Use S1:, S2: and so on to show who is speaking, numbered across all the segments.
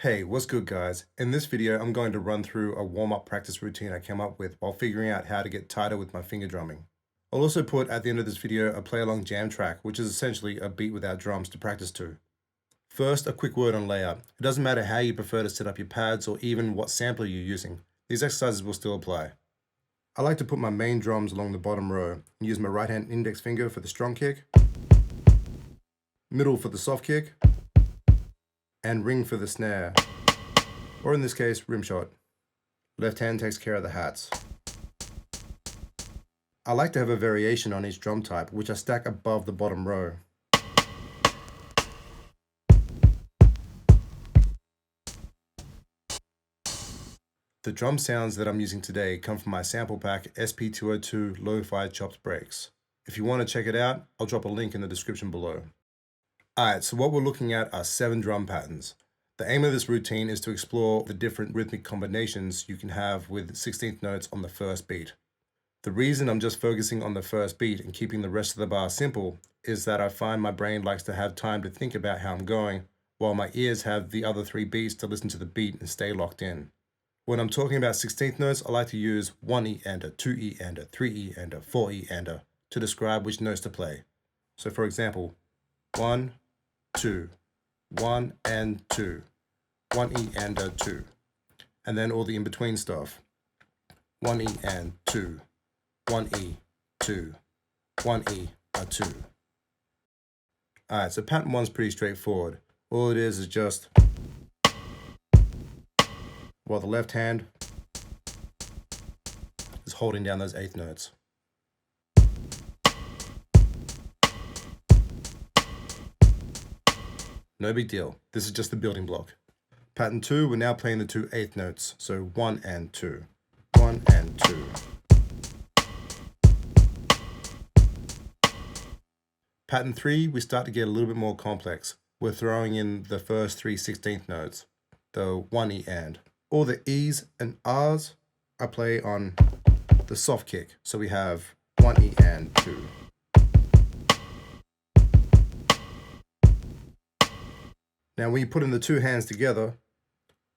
S1: Hey, what's good guys? In this video, I'm going to run through a warm-up practice routine I came up with while figuring out how to get tighter with my finger drumming. I'll also put at the end of this video a play-along jam track, which is essentially a beat without drums to practice to. First, a quick word on layout. It doesn't matter how you prefer to set up your pads or even what sampler you're using. These exercises will still apply. I like to put my main drums along the bottom row and use my right-hand index finger for the strong kick, middle for the soft kick, and ring for the snare, or in this case, rim shot. Left hand takes care of the hats. I like to have a variation on each drum type, which I stack above the bottom row. The drum sounds that I'm using today come from my sample pack SP202 Lo-Fi Chopped Breaks. If you want to check it out, I'll drop a link in the description below. Alright, so what we're looking at are 7 drum patterns. The aim of this routine is to explore the different rhythmic combinations you can have with 16th notes on the first beat. The reason I'm just focusing on the first beat and keeping the rest of the bar simple is that I find my brain likes to have time to think about how I'm going, while my ears have the other 3 beats to listen to the beat and stay locked in. When I'm talking about 16th notes, I like to use 1E ender, 2E ender, 3E ender, 4E ender to describe which notes to play. So for example, 1, 2, 1 and 2, 1E and 2, and then all the in-between stuff. 1E and 2, 1E, 2, 1E, 2. Alright, so pattern 1's pretty straightforward. All it is just while the left hand is holding down those 8th notes. No big deal, this is just the building block. Pattern 2, we're now playing the 2 8th notes, so 1 and 2, 1 and 2. Pattern 3, we start to get a little bit more complex. We're throwing in the first 3 16th notes, the 1E and. All the E's and R's I play on the soft kick, so we have 1E and 2. Now when you put in the 2 hands together,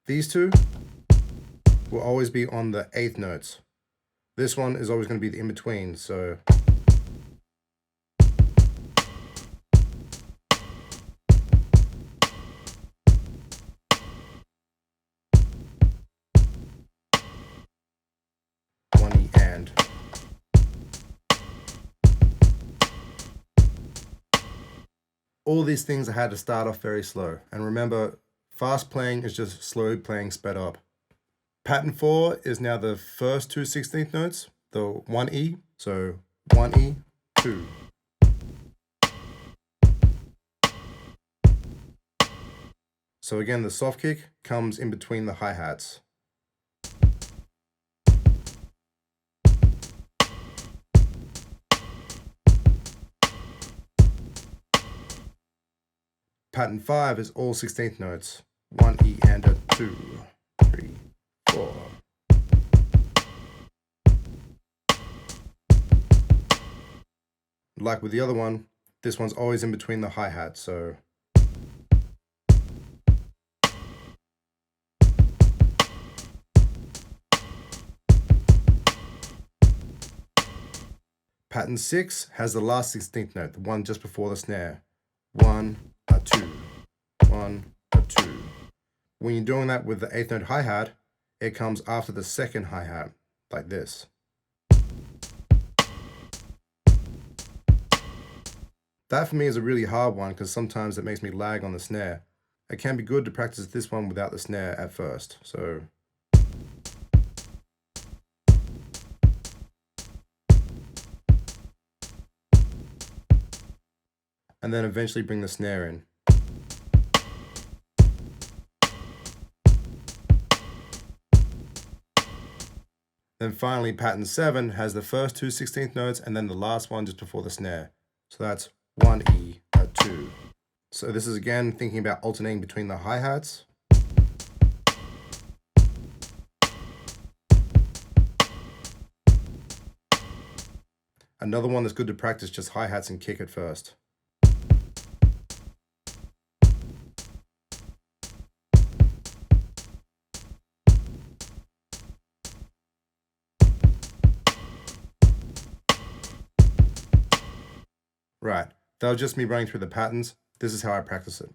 S1: these 2 will always be on the 8th notes. This one is always going to be the in-between, so and. All these things I had to start off very slow. And remember, fast playing is just slow playing sped up. Pattern 4 is now the first 2 16th notes, the 1E, so 1E, 2. So again, the soft kick comes in between the hi-hats. Pattern 5 is all 16th notes. 1E and 2, 3, 4. Like with the other one, this one's always in between the hi-hat, so Pattern 6 has the last 16th note, the one just before the snare. 1, 2, 1, 2. When you're doing that with the 8th note hi-hat, it comes after the second hi-hat, like this. That for me is a really hard one because sometimes it makes me lag on the snare. It can be good to practice this one without the snare at first, so and then eventually bring the snare in. Then finally, pattern 7 has the first 2 16th notes and then the last one just before the snare. So that's 1E, 2. So this is again thinking about alternating between the hi-hats. Another one that's good to practice just hi-hats and kick at first. Right, that was just me running through the patterns. This is how I practice it.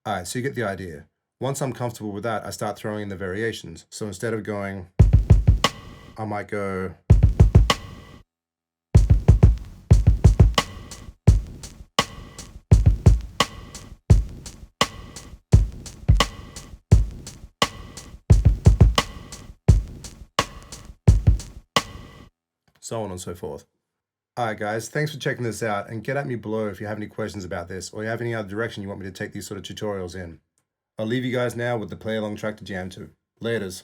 S1: Alright, so you get the idea. Once I'm comfortable with that, I start throwing in the variations. So instead of going, I might go, so on and so forth. Alright guys, thanks for checking this out, and get at me below if you have any questions about this, or you have any other direction you want me to take these sort of tutorials in. I'll leave you guys now with the play along track to jam to. Laters.